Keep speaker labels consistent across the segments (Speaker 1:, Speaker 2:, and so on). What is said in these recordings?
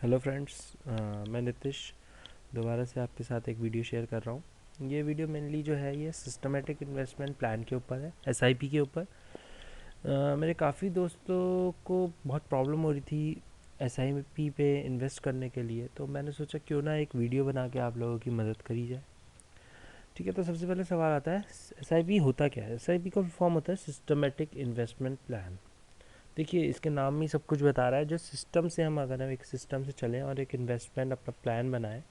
Speaker 1: Hello friends, मैं नितिश दोबारा से आपके साथ एक वीडियो शेयर कर रहा हूँ। ये वीडियो मेनली जो है ये सिस्टमेटिक इन्वेस्टमेंट प्लान के ऊपर है, एसआईपी के ऊपर। मेरे काफ़ी दोस्तों को बहुत प्रॉब्लम हो रही थी एसआईपी पे इन्वेस्ट करने के लिए, तो मैंने सोचा क्यों ना एक वीडियो बना के आप लोगों की मदद करी जाए। ठीक है, तो सबसे पहले सवाल आता है एसआईपी होता क्या है। एसआईपी का फॉर्म होता है सिस्टमेटिक इन्वेस्टमेंट प्लान। देखिए, इसके नाम में ही सब कुछ बता रहा है। जो सिस्टम से अगर हम एक सिस्टम से चलें और एक इन्वेस्टमेंट अपना प्लान बनाएं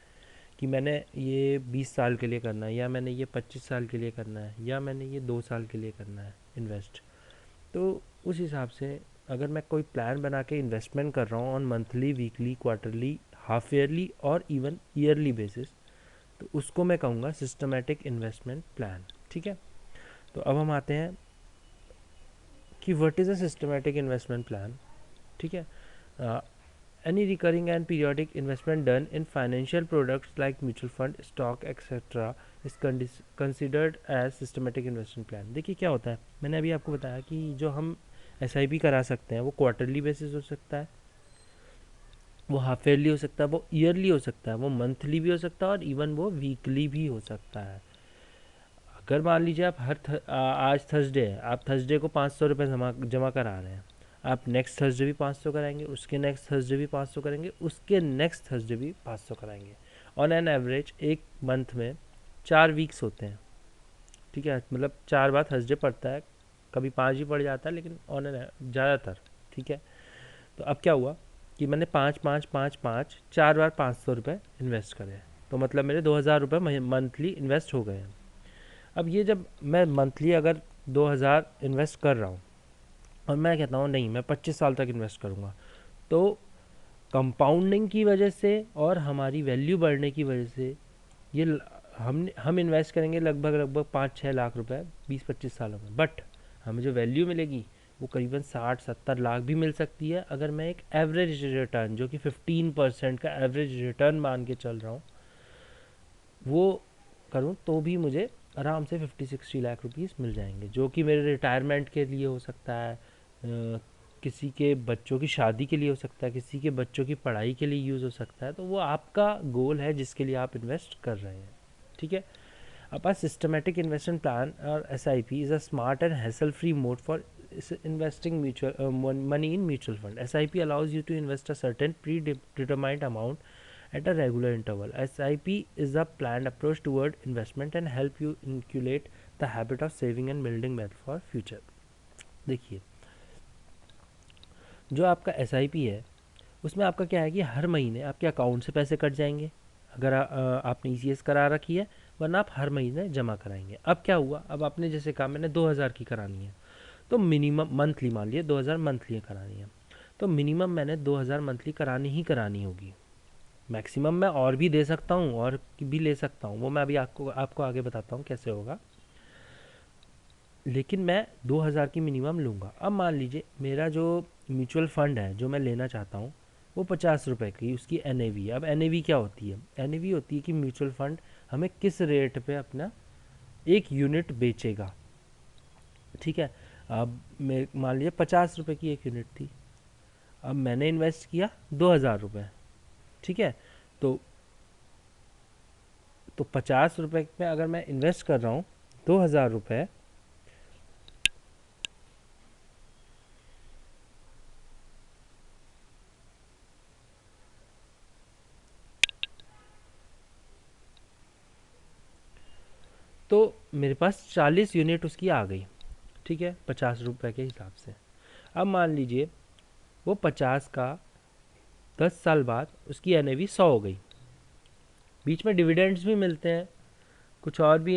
Speaker 1: कि मैंने ये 20 साल के लिए करना है, या मैंने ये 25 साल के लिए करना है, या मैंने ये 2 साल के लिए करना है इन्वेस्ट, तो उस हिसाब से अगर मैं कोई प्लान बना के इन्वेस्टमेंट कर रहा हूँ on monthly, weekly, quarterly, half yearly और इवन ईयरली बेसिस, तो उसको मैं कहूँगा सिस्टमेटिक इन्वेस्टमेंट प्लान। ठीक है, तो अब हम आते हैं कि what is a systematic investment plan. ठीक है, any recurring and periodic investment done in financial products like mutual fund, stock, etc. is considered as systematic investment plan। देखिए क्या होता है, मैंने अभी आपको बताया कि जो हम एसआईपी करा सकते हैं वो क्वार्टरली बेसिस हो सकता है, वो हाफ ईयरली हो सकता है, वो ईयरली हो सकता है, वो मंथली भी हो सकता है और इवन वो वीकली भी हो सकता है। अगर मान लीजिए आप आज थर्सडे है, आप थर्सडे को 500 रुपये जमा करा रहे हैं, आप नेक्स्ट थर्सडे भी 500 कराएंगे, उसके नेक्स्ट थर्सडे भी 500 करेंगे, उसके नेक्स्ट थर्सडे भी 500 कराएंगे। ऑन एन एवरेज एक मंथ में 4 वीक्स होते हैं। ठीक है, मतलब 4 बार थर्सडे पड़ता है, कभी 5 भी पड़ जाता है, लेकिन ऑन एन ज़्यादातर। ठीक है, तो अब क्या हुआ कि मैंने 5 5 5 5 4 बार 500 रुपये इन्वेस्ट करे, तो मतलब मेरे 2000 रुपये मंथली इन्वेस्ट हो गए हैं। अब ये जब मैं मंथली अगर 2000 इन्वेस्ट कर रहा हूँ और मैं कहता हूँ नहीं मैं 25 साल तक इन्वेस्ट करूँगा, तो कंपाउंडिंग की वजह से और हमारी वैल्यू बढ़ने की वजह से ये हम इन्वेस्ट करेंगे लगभग लगभग 5-6 लाख रुपए 20-25 सालों में, बट हमें जो वैल्यू मिलेगी वो करीबन 60-70 लाख भी मिल सकती है अगर मैं एक एवरेज रिटर्न जो कि 15% का एवरेज रिटर्न मान के चल रहा हूँ वो करूँ, तो भी मुझे आराम से 50-60 लाख रुपीज़ मिल जाएंगे, जो कि मेरे रिटायरमेंट के लिए हो सकता है, किसी के बच्चों की शादी के लिए हो सकता है, किसी के बच्चों की पढ़ाई के लिए यूज़ हो सकता है। तो वो आपका गोल है जिसके लिए आप इन्वेस्ट कर रहे हैं। ठीक है, अब सिस्टमेटिक इन्वेस्टमेंट प्लान और SIP is a smart and hassle free mode for investing money in mutual fund. SIP allows you to invest a certain predetermined amount at a regular interval. SIP is a planned approach toward investment and help you inculcate the habit of saving and building wealth for future. देखिए, जो आपका SIP है उसमें आपका क्या है कि हर महीने आपके अकाउंट से पैसे कट जाएंगे अगर आपने ECS करा रखी है, वरना आप हर महीने जमा कराएंगे। अब क्या हुआ, अब आपने जैसे कहा मैंने 2000 की करानी है, तो मिनिमम मंथली मान लिए 2000 मंथली करानी है, तो मिनिमम मैंने 2000 मंथली करानी ही करानी होगी। मैक्सिमम मैं और भी दे सकता हूँ और भी ले सकता हूँ, वो मैं अभी आपको आगे बताता हूँ कैसे होगा, लेकिन मैं 2000 की मिनिमम लूँगा। अब मान लीजिए मेरा जो म्यूचुअल फंड है जो मैं लेना चाहता हूँ वो 50 रुपये की उसकी NAV है। अब NAV क्या होती है, NAV होती है कि म्यूचुअल फंड हमें किस रेट पे अपना एक यूनिट बेचेगा। ठीक है, अब मैं मान लीजिए 50 रुपये की एक यूनिट थी, अब मैंने इन्वेस्ट किया 2000 रुपये। ठीक है, तो 50 रुपये में अगर मैं इन्वेस्ट कर रहा हूँ 2000 रुपये, तो मेरे पास 40 यूनिट उसकी आ गई। ठीक है, 50 रुपये के हिसाब से। अब मान लीजिए वो 50 का 10 साल बाद उसकी NAV 100 हो गई। बीच में डिविडेंड्स भी मिलते हैं, कुछ और भी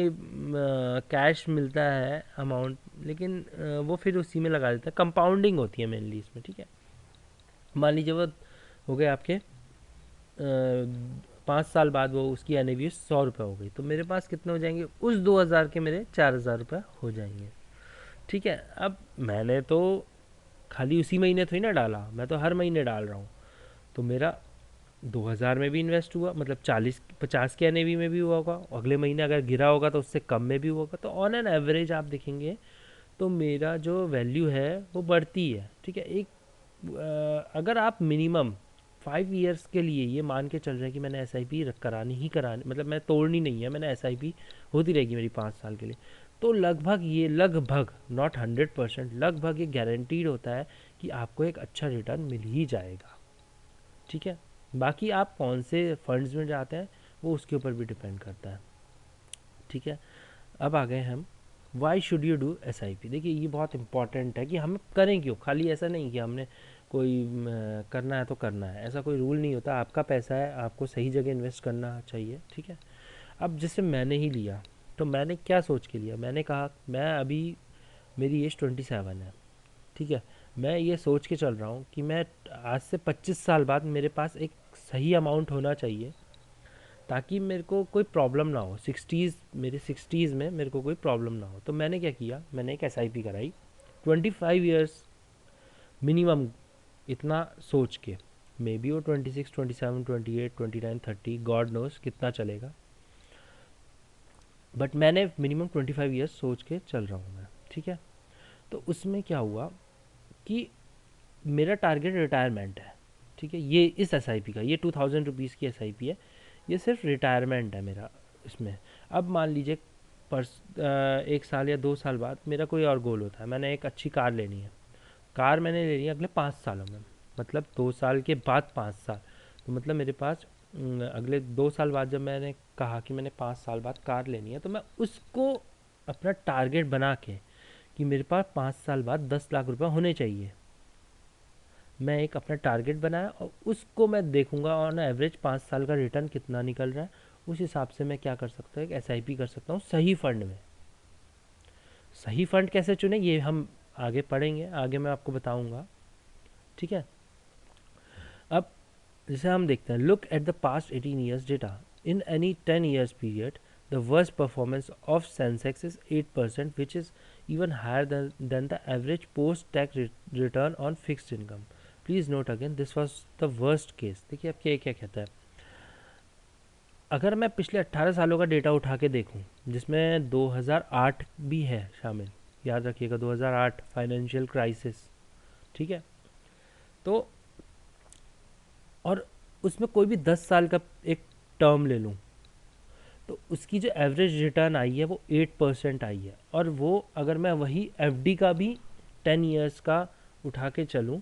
Speaker 1: कैश मिलता है अमाउंट, लेकिन वो फिर उसी में लगा देता है, कंपाउंडिंग होती है मेनली इसमें। ठीक है, मान लीजिए वो हो गए आपके 5 साल बाद वो उसकी NAV 100 रुपये हो गई, तो मेरे पास कितने हो जाएंगे, उस 2000 के मेरे 4000 रुपये हो जाएंगे। ठीक है, अब मैंने तो खाली उसी महीने थोड़ी ना डाला, मैं तो हर महीने डाल रहा हूँ, तो मेरा 2000 में भी इन्वेस्ट हुआ, मतलब 40-50 के NAV में भी हुआ होगा, अगले महीने अगर गिरा होगा तो उससे कम में भी हुआ होगा, तो ऑन एन एवरेज आप देखेंगे तो मेरा जो वैल्यू है वो बढ़ती है। ठीक है, एक अगर आप मिनिमम 5 ईयर्स के लिए ये मान के चल रहा है कि मैंने SIP करानी ही करानी, मतलब मैं तोड़नी नहीं है, मैंने SIP होती रहेगी मेरी 5 साल के लिए, तो लगभग नॉट 100%, लगभग ये गारंटीड होता है कि आपको एक अच्छा रिटर्न मिल ही जाएगा। ठीक है, बाकी आप कौन से फंड्स में जाते हैं वो उसके ऊपर भी डिपेंड करता है। ठीक है, अब आ गए हम why should you do SIP। देखिए ये बहुत इंपॉर्टेंट है कि हम करें क्यों। खाली ऐसा नहीं कि हमने कोई करना है तो करना है, ऐसा कोई रूल नहीं होता। आपका पैसा है, आपको सही जगह इन्वेस्ट करना चाहिए। ठीक है, अब जैसे मैंने ही लिया, तो मैंने क्या सोच के लिया, मैंने कहा मैं अभी, मेरी एज 27 है। ठीक है, मैं ये सोच के चल रहा हूँ कि मैं आज से 25 साल बाद मेरे पास एक सही अमाउंट होना चाहिए, ताकि मेरे को कोई प्रॉब्लम ना हो, मेरे 60s में मेरे को कोई प्रॉब्लम ना हो। तो मैंने क्या किया, मैंने एक SIP कराई 25 ईयर्स मिनिमम, इतना सोच के। मे बी वो 26, 27, 28, 29, 30, गॉड नोस कितना चलेगा, बट मैंने मिनिमम 25 ईयर्स सोच के चल रहा हूँ मैं। ठीक है, तो उसमें क्या हुआ कि मेरा टारगेट रिटायरमेंट है। ठीक है, ये इस SIP का, ये 2000 रुपीज़ की SIP है, ये सिर्फ रिटायरमेंट है मेरा इसमें। अब मान लीजिए 1 साल या 2 साल बाद मेरा कोई और गोल होता है, मैंने एक अच्छी कार लेनी है, कार मैंने लेनी है अगले 5 सालों में, मतलब 2 साल के बाद 5 साल, तो मतलब मेरे पास अगले 2 साल बाद जब मैंने कहा कि मैंने 5 साल बाद कार लेनी है, तो मैं उसको अपना टारगेट बना के कि मेरे पास 5 साल बाद 10 लाख रुपए होने चाहिए, मैं एक अपना टारगेट बनाया और उसको मैं देखूंगा ऑन एवरेज 5 साल का रिटर्न कितना निकल रहा है, उस हिसाब से मैं क्या कर सकता हूँ, एक SIP कर सकता हूँ सही फंड में। सही फंड कैसे चुने ये हम आगे पढ़ेंगे, आगे मैं आपको बताऊंगा। ठीक है, अब जैसे हम देखते हैं, look at the past 18 years data in any 10 years period, the worst performance of Sensex is 8%, which is even higher than the average post tax return on fixed income. Please note again this was the worst case. देखिए अब क्या क्या कहता है, अगर मैं पिछले 18 सालों का डेटा उठा के देखूं, जिसमें 2008 भी है शामिल, याद रखिएगा 2008 फाइनेंशियल क्राइसिस। ठीक है, तो और उसमें कोई भी 10 साल का एक टर्म ले लूं, तो उसकी जो एवरेज रिटर्न आई है वो 8% आई है। और वो अगर मैं वही FD का भी 10 ईयर्स का उठा के चलूं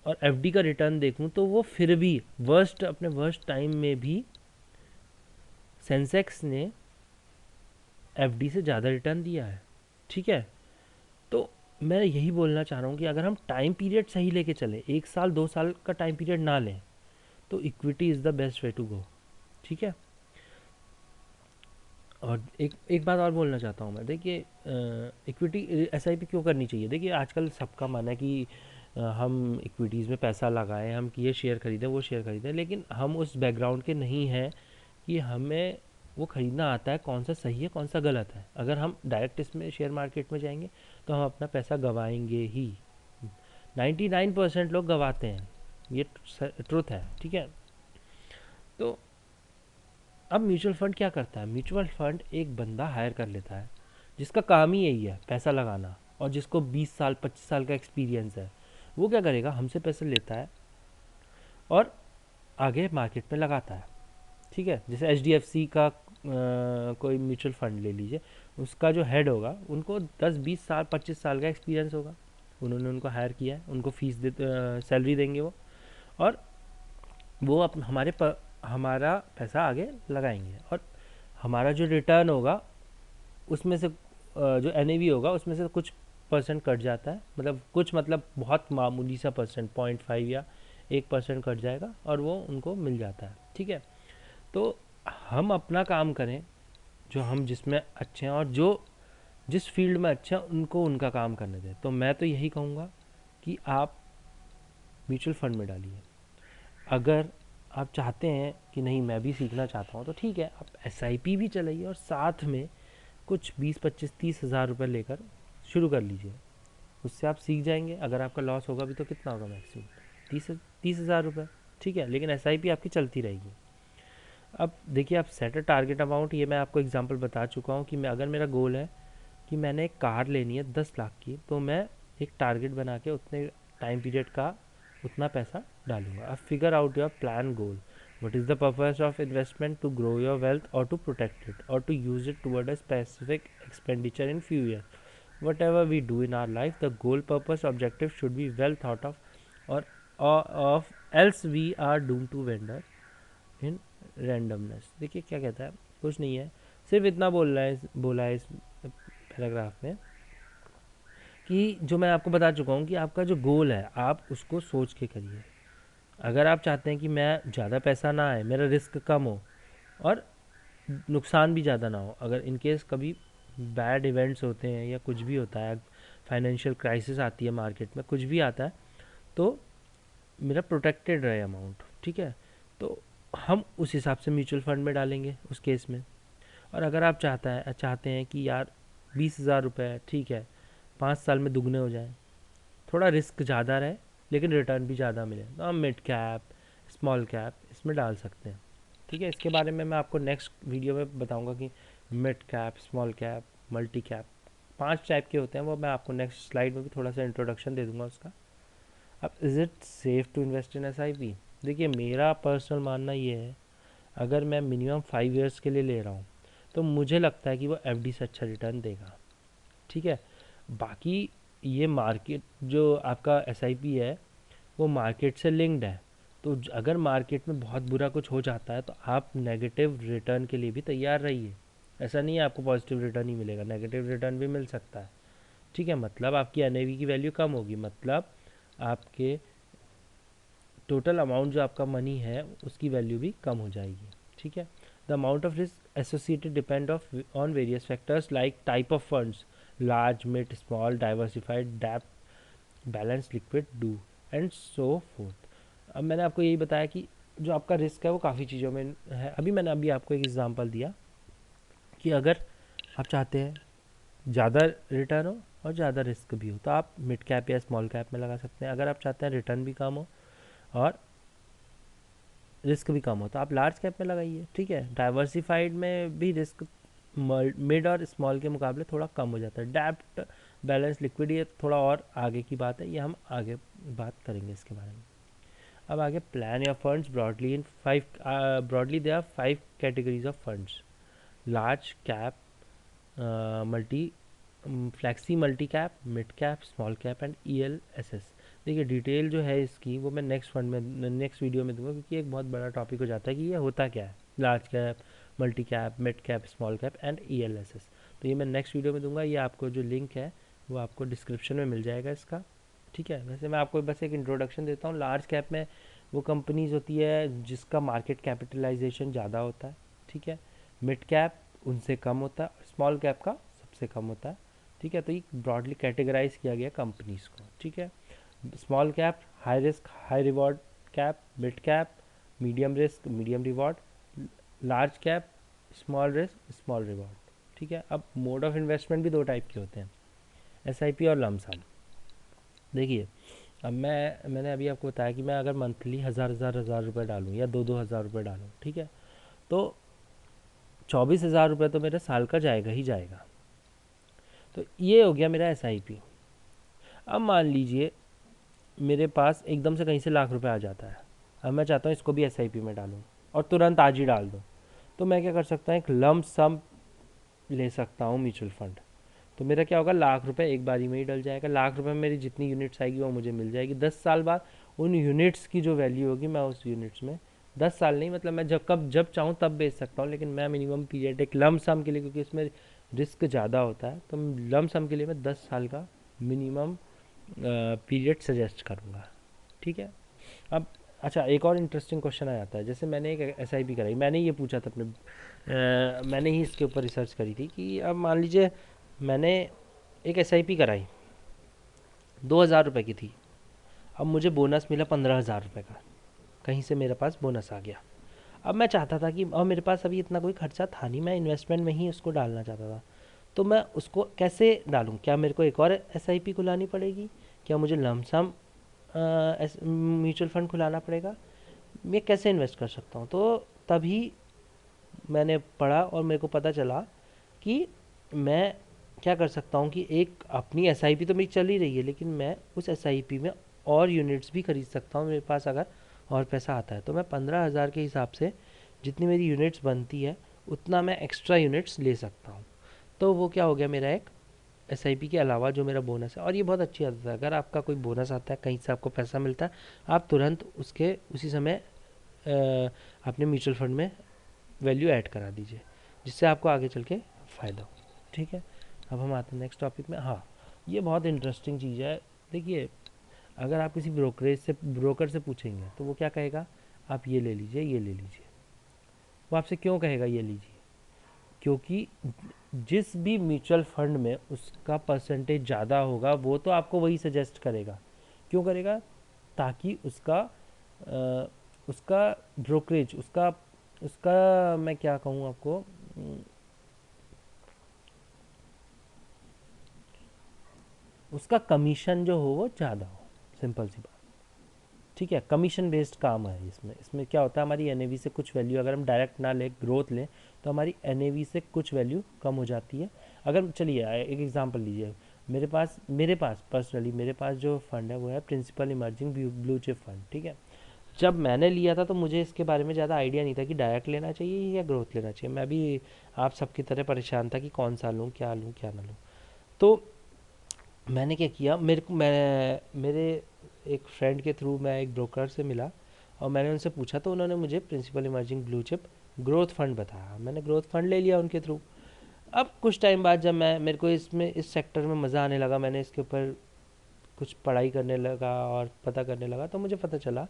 Speaker 1: और FD का रिटर्न देखूं, तो वो फिर भी अपने वर्स्ट टाइम में भी सेंसेक्स ने FD से ज़्यादा रिटर्न दिया है। ठीक है, तो मैं यही बोलना चाह रहा हूँ कि अगर हम टाइम पीरियड सही लेके चले, 1 साल 2 साल का टाइम पीरियड ना लें, तो equity is the best way to go. ठीक है, और एक बात और बोलना चाहता हूँ मैं, देखिए इक्विटी SIP क्यों करनी चाहिए। देखिए आजकल सबका मानना है कि हम इक्विटीज़ में पैसा लगाएं, हम ये शेयर खरीदें वो शेयर खरीदें, लेकिन हम उस बैकग्राउंड के नहीं हैं कि हमें वो ख़रीदना आता है कौन सा सही है कौन सा गलत है। अगर हम डायरेक्ट इसमें शेयर मार्केट में जाएंगे तो हम अपना पैसा गंवाएंगे ही। 99% लोग गंवाते हैं, ये ट्रुथ है। ठीक है, तो अब म्यूचुअल फंड क्या करता है, म्यूचुअल फंड एक बंदा हायर कर लेता है जिसका काम ही यही है पैसा लगाना, और जिसको 20 साल 25 साल का एक्सपीरियंस है। वो क्या करेगा, हमसे पैसे लेता है और आगे मार्केट में लगाता है। ठीक है, जैसे HDFC का कोई म्यूचुअल फंड ले लीजिए, उसका जो हेड होगा उनको 10-20 साल 25 साल का एक्सपीरियंस होगा, उन्होंने उनको हायर किया है, उनको फीस सैलरी देंगे वो, और वो हमारा पैसा आगे लगाएंगे, और हमारा जो रिटर्न होगा उसमें से जो NAV होगा उसमें से कुछ परसेंट कट जाता है, मतलब कुछ मतलब बहुत मामूली सा परसेंट, 0.5 या 1% कट जाएगा और वो उनको मिल जाता है। ठीक है, तो हम अपना काम करें, जो हम जिसमें अच्छे हैं और जो जिस फील्ड में अच्छे हैं उनको उनका काम करने दें। तो मैं तो यही कहूँगा कि आप म्यूचुअल फंड में डालिए। अगर आप चाहते हैं कि नहीं मैं भी सीखना चाहता हूँ, तो ठीक है, आप SIP भी चलाइए और साथ में कुछ 20-25-30 हज़ार रुपये लेकर शुरू कर लीजिए। उससे आप सीख जाएंगे। अगर आपका लॉस होगा भी तो कितना होगा, मैक्सिमम 30 हज़ार रुपये। ठीक है, लेकिन SIP आपकी चलती रहेगी। अब देखिए, आप सेट अ टारगेट अमाउंट, ये मैं आपको एग्जांपल बता चुका हूँ कि मैं अगर मेरा गोल है कि मैंने एक कार लेनी है 10 लाख की, तो मैं एक टारगेट बना के उतने टाइम पीरियड का उतना पैसा डालूंगा। अब figure out your plan goal. What is the purpose of investment? To grow your wealth और टू प्रोटेक्ट इट और to use it toward a specific expenditure in few year. Whatever we do in our life, the goal, purpose, objective should be well thought of और of, else we are doom to wander in randomness. देखिए क्या कहता है, कुछ नहीं है, सिर्फ इतना बोला है इस पैराग्राफ में कि जो मैं आपको बता चुका हूँ कि आपका जो गोल है आप उसको सोच के करिए। अगर आप चाहते हैं कि मैं ज़्यादा पैसा ना आए, मेरा रिस्क कम हो और नुकसान भी ज़्यादा ना हो, अगर इन केस कभी बैड इवेंट्स होते हैं या कुछ भी होता है, फाइनेंशियल क्राइसिस आती है मार्केट में, कुछ भी आता है, तो मेरा प्रोटेक्टेड रहे अमाउंट, ठीक है। तो हम उस हिसाब से म्यूचुअल फंड में डालेंगे उस केस में। और अगर आप चाहते हैं कि यार 20,000 रुपये ठीक है 5 साल में दुगने हो जाए, थोड़ा रिस्क ज़्यादा रहे लेकिन रिटर्न भी ज़्यादा मिले, तो हम मिड कैप, स्मॉल कैप इसमें डाल सकते हैं, ठीक है। इसके बारे में मैं आपको नेक्स्ट वीडियो में बताऊंगा कि mid cap, small cap, multi cap 5 type के होते हैं, वो मैं आपको नेक्स्ट स्लाइड में भी थोड़ा सा इंट्रोडक्शन दे दूंगा उसका। अब is it safe to invest in SIP? देखिए मेरा पर्सनल मानना ये है, अगर मैं मिनिमम 5 इयर्स के लिए ले रहा हूँ तो मुझे लगता है कि वो FD से अच्छा रिटर्न देगा, ठीक है। बाकी ये मार्केट जो आपका SIP है वो मार्केट से लिंक्ड है, तो अगर मार्केट में बहुत बुरा कुछ हो जाता है तो आप नेगेटिव रिटर्न के लिए भी तैयार रहिए। ऐसा नहीं है आपको पॉजिटिव रिटर्न ही मिलेगा, नेगेटिव रिटर्न भी मिल सकता है, ठीक है। मतलब आपकी NAV की वैल्यू कम होगी, मतलब आपके टोटल अमाउंट जो आपका मनी है उसकी वैल्यू भी कम हो जाएगी, ठीक है। The amount of risk associated depend on various factors like type of funds, large, mid, small, diversified, depth, balance, liquid, do and so fourth. अब मैंने आपको यही बताया कि जो आपका रिस्क है वो काफ़ी चीज़ों में है। मैंने अभी आपको एक एग्जांपल दिया कि अगर आप चाहते हैं ज़्यादा रिटर्न हो और ज़्यादा रिस्क भी हो तो आप मिड कैप या स्मॉल कैप में लगा सकते हैं। अगर आप चाहते हैं रिटर्न भी कम हो और रिस्क भी कम हो तो आप लार्ज कैप में लगाइए, ठीक है। डाइवर्सिफाइड में भी रिस्क मिड और स्मॉल के मुकाबले थोड़ा कम हो जाता है। डेप्ट, बैलेंस, लिक्विड ये थोड़ा और आगे की बात है, ये हम आगे बात करेंगे इसके बारे में। अब आगे प्लान या funds broadly in 5 broadly they are 5 categories of funds: large cap, multi, flexi multi cap, mid cap, small cap and ELSS। देखिए डिटेल जो है इसकी वो मैं नेक्स्ट वीडियो में दूंगा, क्योंकि एक बहुत बड़ा टॉपिक हो जाता है कि ये होता क्या है, large cap, multi cap, mid cap, small cap and ELSS। तो ये मैं नेक्स्ट वीडियो में दूंगा, ये आपको जो लिंक है वो आपको डिस्क्रिप्शन में मिल जाएगा इसका, ठीक है। वैसे मैं आपको बस एक इंट्रोडक्शन देता हूँ। लार्ज कैप में वो कंपनीज होती है जिसका मार्केट कैपिटलाइजेशन ज़्यादा होता है, ठीक है। मिड कैप उनसे कम होता है, स्मॉल कैप का सबसे कम होता है, ठीक है। तो ये ब्रॉडली कैटेगराइज किया गया कंपनीज को, ठीक है। Small cap high risk high reward cap, mid cap medium risk medium reward, large cap small risk small reward, ठीक है। अब मोड ऑफ इन्वेस्टमेंट भी 2 टाइप के होते हैं, SIP और लमसम। देखिए अब मैंने अभी आपको बताया कि मैं अगर मंथली हज़ार रुपये डालूँ या 2,000 रुपये डालूँ, ठीक है, तो 24,000 रुपये तो मेरा साल का जाएगा ही जाएगा। तो ये हो गया मेरा SIP। अब मान लीजिए मेरे पास एकदम से कहीं से लाख रुपए आ जाता है, अब मैं चाहता हूँ इसको भी SIP में डालूँ और तुरंत आज ही डाल दूँ, तो मैं क्या कर सकता हूँ, एक लंप सम ले सकता हूँ म्यूचुअल फंड। तो मेरा क्या होगा, लाख रुपए एक बारी में ही डल जाएगा। लाख रुपए में मेरी जितनी यूनिट्स आएगी वो मुझे मिल जाएगी। 10 साल बाद उन यूनिट्स की जो वैल्यू होगी मैं उस यूनिट्स में 10 साल नहीं, मतलब मैं जब चाहूँ तब बेच सकता हूँ, लेकिन मैं मिनिमम पीरियड एक लम सम के लिए, क्योंकि इसमें रिस्क ज़्यादा होता है, तो लम सम के लिए मैं 10 साल का मिनिमम पीरियड सजेस्ट करूँगा, ठीक है। अब अच्छा एक और इंटरेस्टिंग क्वेश्चन आ जाता है, जैसे मैंने एक SIP कराई, मैंने ये पूछा था मैंने ही इसके ऊपर रिसर्च करी थी कि अब मान लीजिए मैंने एक SIP कराई 2,000 रुपये की थी, अब मुझे बोनस मिला 15,000 रुपये का, कहीं से मेरे पास बोनस आ गया। अब मैं चाहता था कि अब मेरे पास अभी इतना कोई खर्चा था नहीं, मैं इन्वेस्टमेंट में ही उसको डालना चाहता था, तो मैं उसको कैसे डालूँ? क्या मेरे को एक और SIP खुलानी पड़ेगी? क्या मुझे लमसम म्यूचुअल फंड खुलाना पड़ेगा? मैं कैसे इन्वेस्ट कर सकता हूँ? तो तभी मैंने पढ़ा और मेरे को पता चला कि मैं क्या कर सकता हूँ कि एक अपनी SIP तो मेरी चल ही रही है, लेकिन मैं उस SIP में और यूनिट्स भी खरीद सकता हूँ मेरे पास अगर और पैसा आता है। तो मैं 15,000 के हिसाब से जितनी मेरी यूनिट्स बनती है उतना मैं एक्स्ट्रा यूनिट्स ले सकता हूँ। तो वो क्या हो गया मेरा एक एसआईपी के अलावा जो मेरा बोनस है। और ये बहुत अच्छी आदत है, अगर आपका कोई बोनस आता है, कहीं से आपको पैसा मिलता है, आप तुरंत उसी समय अपने म्यूचुअल फंड में वैल्यू ऐड करा दीजिए, जिससे आपको आगे चल के फ़ायदा हो। ठीक है, अब हम आते हैं नेक्स्ट टॉपिक में। हाँ, ये बहुत इंटरेस्टिंग चीज़ है। देखिए, अगर आप किसी ब्रोकर से पूछेंगे तो वो क्या कहेगा, आप ये ले लीजिए, ये ले लीजिए। वो आपसे क्यों कहेगा ये लीजिए? क्योंकि जिस भी म्यूचुअल फंड में उसका परसेंटेज ज़्यादा होगा वो तो आपको वही सजेस्ट करेगा। क्यों करेगा? ताकि उसका ब्रोकरेज, उसका मैं क्या कहूँ आपको, उसका कमीशन जो हो वो ज़्यादा हो। सिंपल सी बात। ठीक है, कमीशन बेस्ड काम है इसमें क्या होता है, हमारी एनएवी से कुछ वैल्यू अगर हम डायरेक्ट ना लें, ग्रोथ लें, तो हमारी एनएवी से कुछ वैल्यू कम हो जाती है। अगर चलिए एक एग्जांपल लीजिए, मेरे पास पर्सनली मेरे पास जो फंड है वो है Principal emerging blue chip fund. ठीक है, जब मैंने लिया था तो मुझे इसके बारे में ज़्यादा आइडिया नहीं था कि डायरेक्ट लेना चाहिए या ग्रोथ लेना चाहिए। मैं भी आप सबकी तरह परेशान था कि कौन सा लूँ, क्या ना लूँ। तो मैंने क्या किया, मेरे एक फ्रेंड के थ्रू मैं एक ब्रोकर से मिला और मैंने उनसे पूछा, तो उन्होंने मुझे Principal emerging blue chip growth fund बताया। मैंने ग्रोथ फंड ले लिया उनके थ्रू। अब कुछ टाइम बाद जब मेरे को इस सेक्टर में मज़ा आने लगा, मैंने इसके ऊपर कुछ पढ़ाई करने लगा और पता करने लगा, तो मुझे पता चला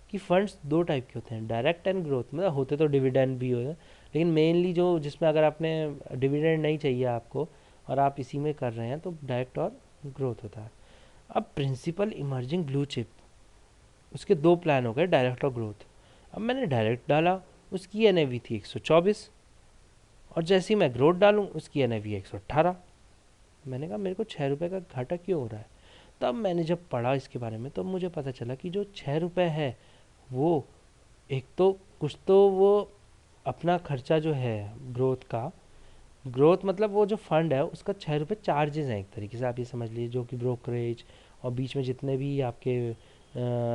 Speaker 1: कि फंड्स दो टाइप के होते हैं, डायरेक्ट एंड ग्रोथ। मतलब होते तो डिविडेंड भी होते, लेकिन मेनली जो जिसमें अगर आपने डिविडेंड नहीं चाहिए आपको और आप इसी में कर रहे हैं तो डायरेक्ट और ग्रोथ होता है। अब प्रिंसिपल इमर्जिंग ब्लू चिप, उसके दो प्लान हो गए, डायरेक्ट और ग्रोथ। अब मैंने डायरेक्ट डाला, उसकी एनएवी थी 124, और जैसे ही मैं ग्रोथ डालूँ उसकी एनएवी 118। मैंने कहा मेरे को 6 रुपये का घाटा क्यों हो रहा है? तब मैंने जब पढ़ा इसके बारे में तो मुझे पता चला कि जो 6 रुपये है वो एक तो कुछ तो वो अपना खर्चा जो है ग्रोथ मतलब वो जो फंड है उसका 6 रुपये चार्जेस हैं, एक तरीके से आप ये समझ लीजिए, जो कि ब्रोकरेज और बीच में जितने भी आपके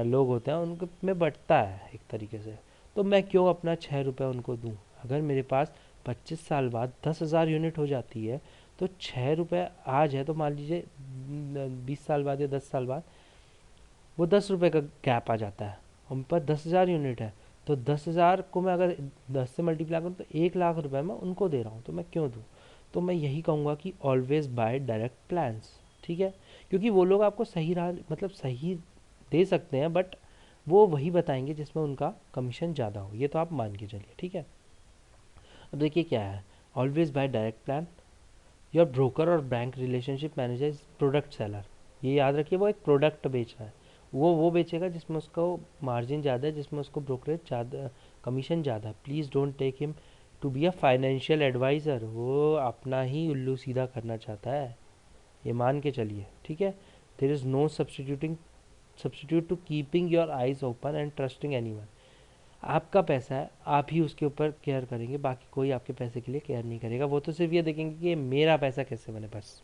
Speaker 1: लोग होते हैं उनके में बटता है एक तरीके से। तो मैं क्यों अपना 6 रुपये उनको दूँ? अगर मेरे पास 25 साल बाद 10,000 यूनिट हो जाती है तो 6 रुपये आज है, तो मान लीजिए 20 साल बाद या 10 साल बाद वो 10 रुपये का गैप आ जाता है, हम पर 10,000 यूनिट है, तो 10,000 को मैं अगर 10 से मल्टीप्लाई करूँ तो 1,00,000 रुपये मैं उनको दे रहा हूँ, तो मैं क्यों दूँ? तो मैं यही कहूँगा कि ऑलवेज बाय डायरेक्ट प्लान्स। ठीक है, क्योंकि वो लोग आपको सही राह मतलब सही दे सकते हैं, बट वो वही बताएंगे जिसमें उनका कमीशन ज़्यादा हो, ये तो आप मान के चलिए। ठीक है, अब देखिए क्या है, always buy direct plan. Your broker और bank relationship manager is product seller. ये याद रखिए, वो एक प्रोडक्ट बेच रहा है, वो बेचेगा जिसमें उसको मार्जिन ज़्यादा है, जिसमें उसको ब्रोकरेज ज़्यादा, कमीशन ज़्यादा है। Please don't take him to be a financial advisor. वो अपना ही उल्लू सीधा करना चाहता है, ये मान के चलिए। ठीक है, there is no substitute to keeping your eyes open and trusting anyone. आपका पैसा है, आप ही उसके ऊपर केयर करेंगे, बाकी कोई आपके पैसे के लिए केयर नहीं करेगा। वो तो सिर्फ ये देखेंगे कि ये मेरा पैसा कैसे बने बस।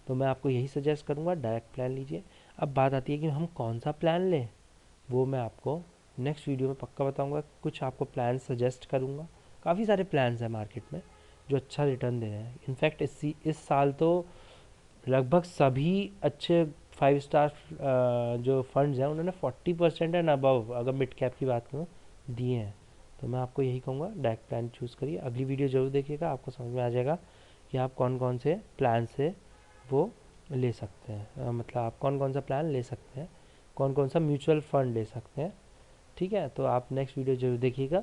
Speaker 1: तो मैं आपको यही सजेस्ट करूँगा, डायरेक्ट प्लान लीजिए। अब बात आती है कि हम कौन सा प्लान लें, वो मैं आपको नेक्स्ट वीडियो में पक्का बताऊँगा। कुछ आपको प्लान सजेस्ट करूँगा। काफ़ी सारे प्लान्स हैं मार्केट में जो अच्छा रिटर्न दे रहे हैं। इनफैक्ट इस साल तो लगभग सभी अच्छे 5 स्टार जो फंड्स हैं उन्होंने 40% एंड अबव, अगर मिड कैप की बात करूँ, दिए हैं। तो मैं आपको यही कहूँगा, डायरेक्ट प्लान चूज़ करिए। अगली वीडियो ज़रूर देखिएगा, आपको समझ में आ जाएगा कि आप कौन कौन से प्लान से वो ले सकते हैं, मतलब आप कौन कौन सा प्लान ले सकते हैं, कौन कौन सा म्यूचुअल फंड ले सकते हैं। ठीक है, तो आप नेक्स्ट वीडियो ज़रूर देखिएगा।